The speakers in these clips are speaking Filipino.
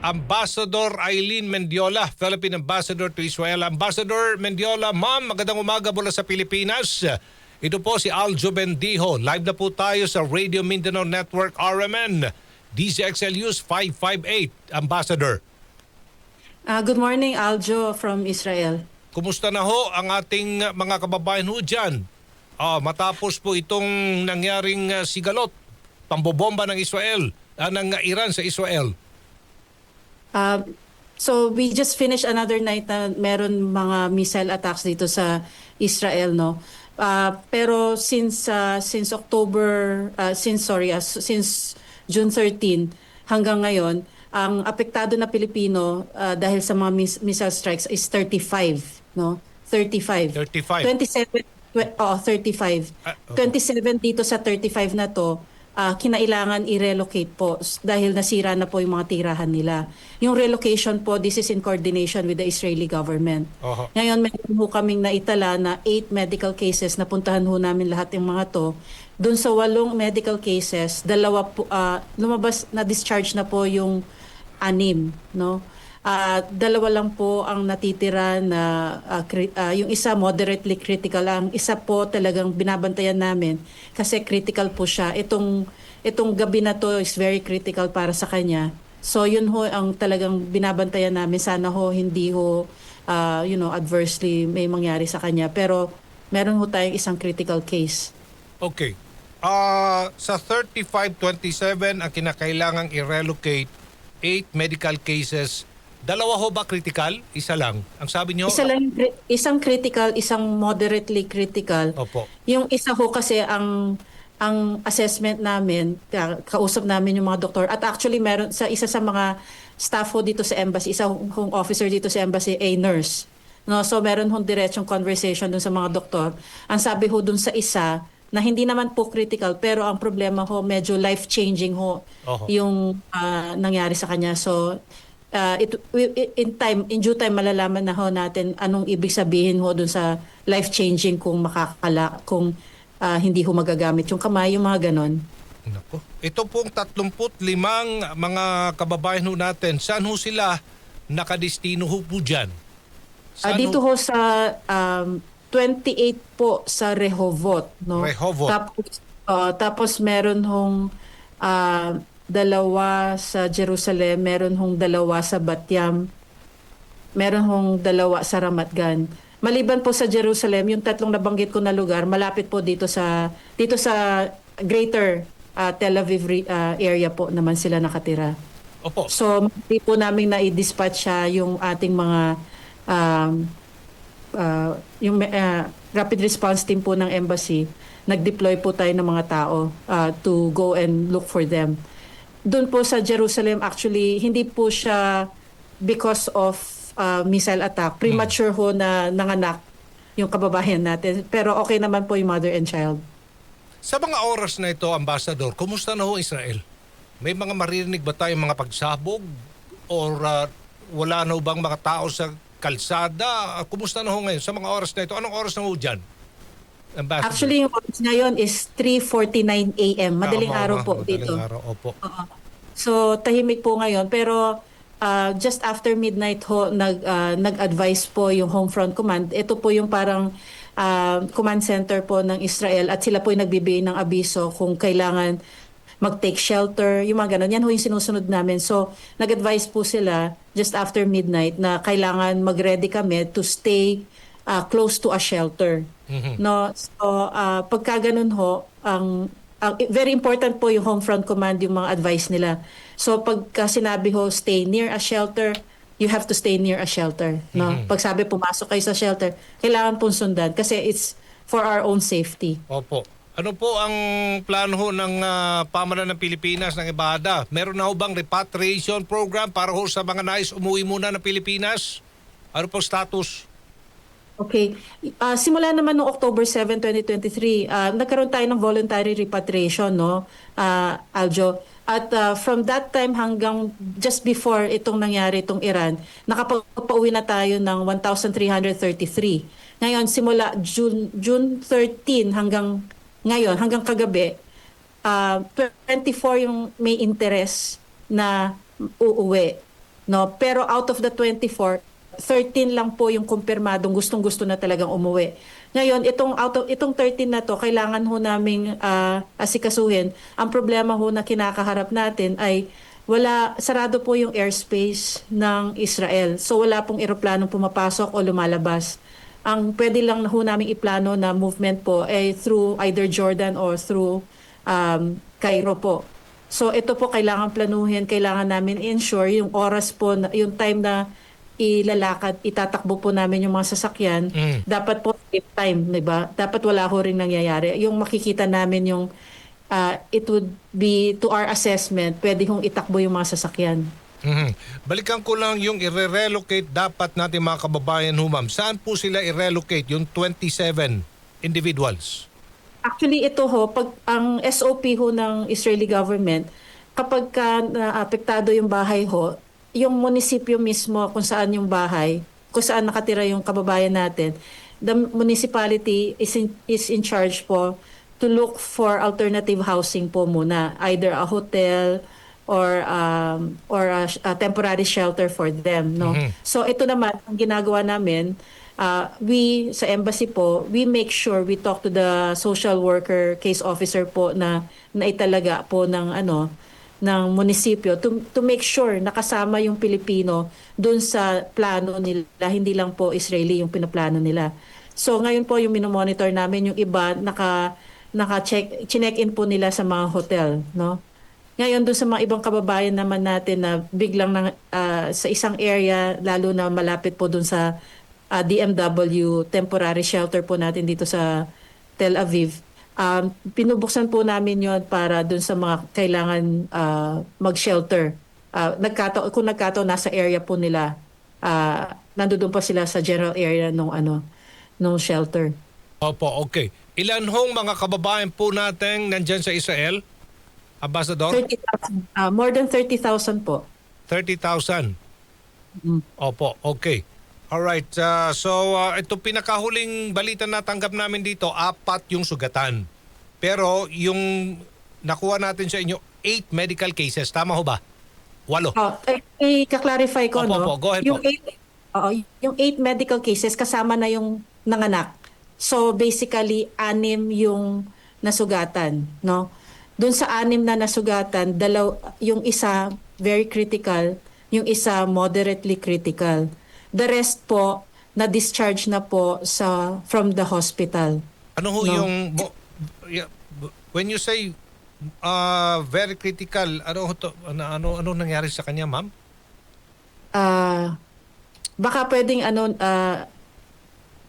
Ambassador Eileen Mendiola, Philippine Ambassador to Israel. Ambassador Mendiola, ma'am, magandang umaga mula sa Pilipinas. Ito po si Aljo Bendijo. Live na po tayo sa Radio Mindanao Network RMN, DZXLU's 558. Ambassador. Good morning, Aljo from Israel. Kumusta na ho ang ating mga kababayan ho dyan? Matapos po itong nangyaring sigalot, pambobomba ng Israel, ng Iran sa Israel. So we just finished another night na meron mga missile attacks dito sa Israel, no. Pero since June 13 hanggang ngayon, ang apektado na Pilipino dahil sa mga missile strikes is 35, no. 35. 27 35. 27 dito sa 35 na to. Kinailangan i-relocate po dahil nasira na po yung mga tirahan nila. Yung relocation po, this is in coordination with the Israeli government. Ngayon, meron ho kaming naitala na 8 medical cases, napuntahan ho namin lahat yung mga to. Doon sa 8 medical cases, lumabas na discharge na po yung 6, no? 2 lang po ang natitira na yung isa moderately critical, ang isa po talagang binabantayan namin kasi critical po siya. Itong gabi na to is very critical para sa kanya. So yun ho ang talagang binabantayan namin. Sana ho hindi ho adversely may mangyari sa kanya. Pero meron ho tayong isang critical case. Okay. Sa 3527 ang kinakailangang i-relocate 8 medical cases. 2 ho ba critical? Isa lang? Ang sabi niyo? Isang critical, isang moderately critical. Opo. Yung isa ho kasi ang assessment namin, kausap namin yung mga doktor. At actually meron sa isa sa mga staff ho dito sa embassy, isa hong officer dito sa embassy, a nurse. No, so meron hong diretsong conversation dun sa mga doktor. Ang sabi ho dun sa isa na hindi naman po critical pero ang problema ho medyo life-changing ho yung nangyari sa kanya. So in due time malalaman na ho natin anong ibig sabihin ho dun sa life-changing kung kung hindi ho magagamit yung kamay, yung mga ganon. Nako. Ito pong 35 mga kababayan ho natin, saan ho sila nakadestino ho po dyan? Dito ho sa 28 po sa Rehovot. No? Rehovot. Tapos meron hong 2 sa Jerusalem, meron hong 2 sa Batyam, meron hong 2 sa Ramat Gan. Maliban po sa Jerusalem, yung 3 nabanggit ko na lugar, malapit po dito sa Greater Tel Aviv area po naman sila nakatira. Opo. So, hindi po namin na-dispatch yung ating mga rapid response team po ng embassy. Nag-deploy po tayo ng mga tao to go and look for them. Doon po sa Jerusalem, actually, hindi po siya because of missile attack. Premature ho na nanganak yung kababayan natin. Pero okay naman po yung mother and child. Sa mga oras na ito, Ambassador, kumusta na ho Israel? May mga maririnig ba tayong mga pagsabog? Or wala na ho bang mga tao sa kalsada? Kumusta na ho ngayon? Sa mga oras na ito, anong oras na ho dyan? Ambassador. Actually, yung oras ngayon is 3:49 a.m. Madaling araw po dito. Madaling araw, opo. So, tahimik po ngayon. Pero just after midnight ho, nag-advise po yung Homefront Command. Ito po yung parang command center po ng Israel at sila po yung nagbibigay ng abiso kung kailangan mag-take shelter, yung mga ganun. Yan ho yung sinusunod namin. So, nag-advise po sila just after midnight na kailangan mag-ready kami to stay close to a shelter. No, so pagka ganun ho, ang very important po yung Homefront Command, yung mga advice nila. So pagka sinabi ho stay near a shelter, you have to stay near a shelter, no? Pag sabi pumasok kayo sa shelter, kailangan pong sundan kasi it's for our own safety. Opo. Ano po ang plano ho ng pamahalaan ng Pilipinas ng Ibada? Meron na ho bang repatriation program para ho sa mga nais umuwi muna ng Pilipinas? Ano po status? Okay. Simula naman noong October 7, 2023, nagkaroon tayo ng voluntary repatriation, no, Aljo. At from that time hanggang just before itong nangyari, itong Iran, nakapag-pauwi na tayo ng 1,333. Ngayon, simula June 13 hanggang ngayon, hanggang kagabi, 24 yung may interest na uuwi. no? Pero out of the 24, 13 lang po yung kumpirmadong gustong-gusto na talagang umuwi. Ngayon, itong 13 na to, kailangan ho naming asikasuhin. Ang problema ho na kinakaharap natin ay sarado po yung airspace ng Israel. So wala pong eroplanong pumapasok o lumalabas. Ang pwede lang ho namin iplano na movement po ay through either Jordan or through Cairo po. So ito po kailangan planuhin, kailangan namin ensure yung oras po, yung time na itatakbo po namin yung mga sasakyan, dapat po safe time, di ba? Dapat wala ho rin nangyayari. Yung makikita namin yung it would be to our assessment, pwede hong itakbo yung mga sasakyan. Balikan ko lang yung i-relocate dapat natin mga kababayan ho, ma'am. Saan po sila i-relocate yung 27 individuals? Actually, ito ho, pag ang SOP ho ng Israeli government, kapag naapektado yung bahay ho, yung munisipyo mismo kung saan yung bahay, kung saan nakatira yung kababayan natin, the municipality is in charge po to look for alternative housing po muna, either a hotel or a temporary shelter for them, no. So ito naman ang ginagawa namin, we sa embassy po, we make sure we talk to the social worker case officer po na italaga po ng munisipyo to make sure nakasama yung Pilipino doon sa plano nila, hindi lang po Israeli yung pinaplano nila. So ngayon po yung minomonitor namin, yung iba check-in po nila sa mga hotel, no? Ngayon doon sa mga ibang kababayan naman natin na biglang sa isang area, lalo na malapit po doon sa DMW temporary shelter po natin dito sa Tel Aviv. Pinubuksan po namin yon para dun sa mga kailangan mag-shelter. Kung nagkataon nasa area po nila, nandoon pa sila sa general area nung shelter. Opo, okay. Ilan hong mga kababayan po natin nandyan sa Israel, Ambassador? 30,000. More than 30,000 po. 30,000? Opo, okay. Alright, so ito pinakahuling balita na tanggap namin dito, 4 yung sugatan. Pero yung nakuha natin sa inyo, 8 medical cases. Tama ho ba? 8. I-clarify ko, Opo, no? go ahead yung po. Yung 8 medical cases, kasama na yung nanganak. So basically, 6 yung nasugatan, no? Doon sa 6 na nasugatan, yung isa very critical, yung isa moderately critical. The rest po, na-discharge na po from the hospital. Ano ho yung, when you say very critical, ano nangyari sa kanya, ma'am? Baka pwedeng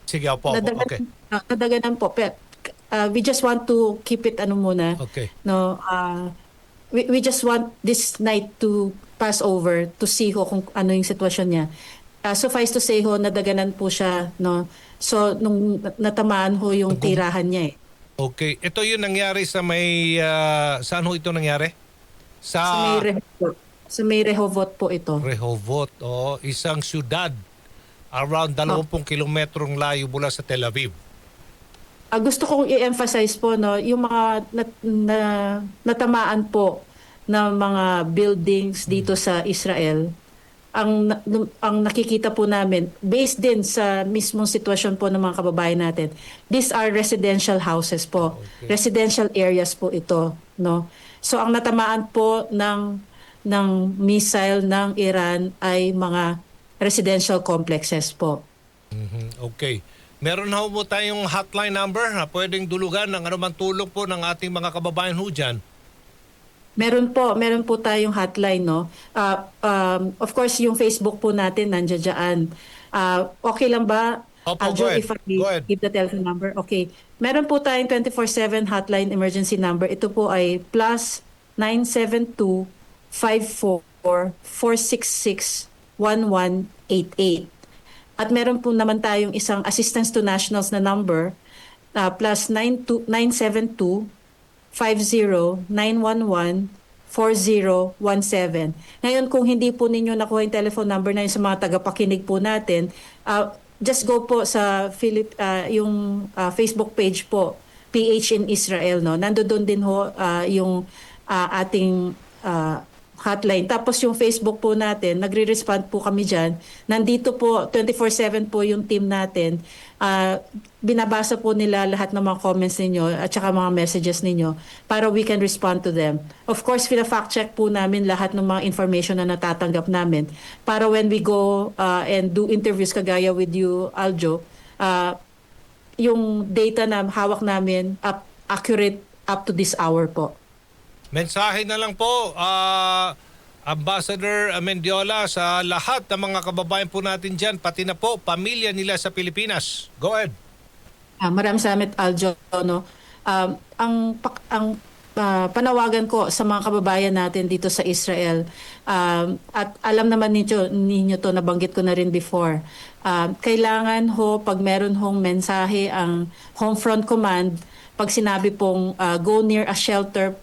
Sige, opo, okay. nadaganan po. We just want to keep it muna. Okay. No, we just want this night to pass over to see kung ano yung sitwasyon niya. Suffice to say nadaganan po siya, no. So nung natamaan yung tirahan niya eh. Okay. Ito yung nangyari sa may saan ho ito nangyari? Sa may Rehovot po ito. Rehovot, isang syudad around 20 kilometrong layo mula sa Tel Aviv. Gusto kong i-emphasize po, no, yung mga natamaan po ng mga buildings dito sa Israel, ang nakikita po namin, based din sa mismong sitwasyon po ng mga kababayan natin, these are residential houses po. Okay. Residential areas po ito, no. So ang natamaan po ng missile ng Iran ay mga residential complexes po. Okay. Meron na po tayong hotline number na pwedeng dulugan ng anumang tulong po ng ating mga kababayan ho dyan. Meron po tayong hotline, no. Of course, yung Facebook po natin nandiyan diyan. Okay lang ba? Opo, Joe, go if I ahead. give the telephone number. Okay. Meron po tayong 24/7 hotline emergency number. Ito po ay +972 54 466 1188. At meron po naman tayong isang assistance to nationals na number, +972 50-911-4017. Ngayon, kung hindi po ninyo nakuha yung telephone number na yun sa mga tagapakinig po natin, just go po sa yung Facebook page po, PH in Israel. No? Nandoon din ho yung ating hotline. Tapos yung Facebook po natin, nagre-respond po kami dyan. Nandito po, 24/7 po yung team natin. Binabasa po nila lahat ng mga comments ninyo at saka mga messages ninyo para we can respond to them. Of course, fact check po namin lahat ng mga information na natatanggap namin para when we go and do interviews kagaya with you, Aljo, yung data na hawak namin accurate up to this hour po. Mensahe na lang po, Ambassador Mendiola, sa lahat ng mga kababayan po natin dyan, pati na po pamilya nila sa Pilipinas. Go ahead. Maraming salamat, Aljo. No? Ang panawagan ko sa mga kababayan natin dito sa Israel, at alam naman ninyo to, nabanggit ko na rin before, kailangan pag meron hong mensahe ang Homefront Command, pag sinabi pong go near a shelter,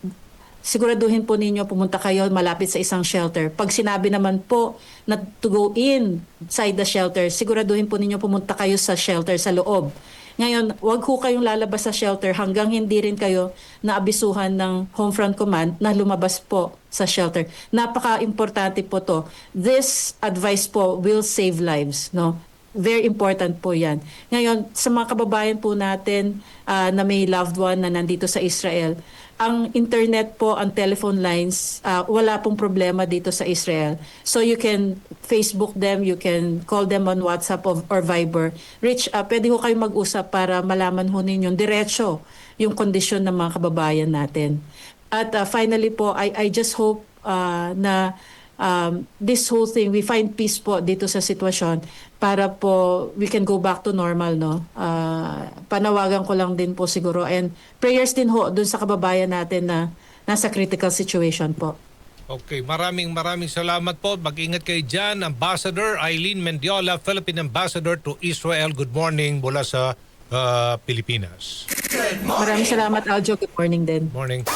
siguraduhin po ninyo pumunta kayo malapit sa isang shelter. Pag sinabi naman po na to go inside the shelter, siguraduhin po ninyo pumunta kayo sa shelter sa loob. Ngayon, wag ho kayong lalabas sa shelter hanggang hindi rin kayo naabisuhan ng Homefront Command na lumabas po sa shelter. Napaka-importante po to. This advice po will save lives, no? Very important po yan. Ngayon, sa mga kababayan po natin na may loved one na nandito sa Israel, ang internet po, ang telephone lines, wala pong problema dito sa Israel. So you can Facebook them, you can call them on WhatsApp or Viber. Pwede ho kayo mag-usap para malaman ho ninyo diretso yung kondisyon ng mga kababayan natin. At finally po, I just hope na this whole thing, we find peace po dito sa sitwasyon para po we can go back to normal, no? Panawagan ko lang din po siguro and prayers din ho dun sa kababayan natin na nasa critical situation po. Okay, maraming salamat po. Mag-ingat kayo dyan. Ambassador Eileen Mendiola, Philippine Ambassador to Israel. Good morning mula sa Pilipinas. Maraming salamat, Aljo. Good morning din. Morning.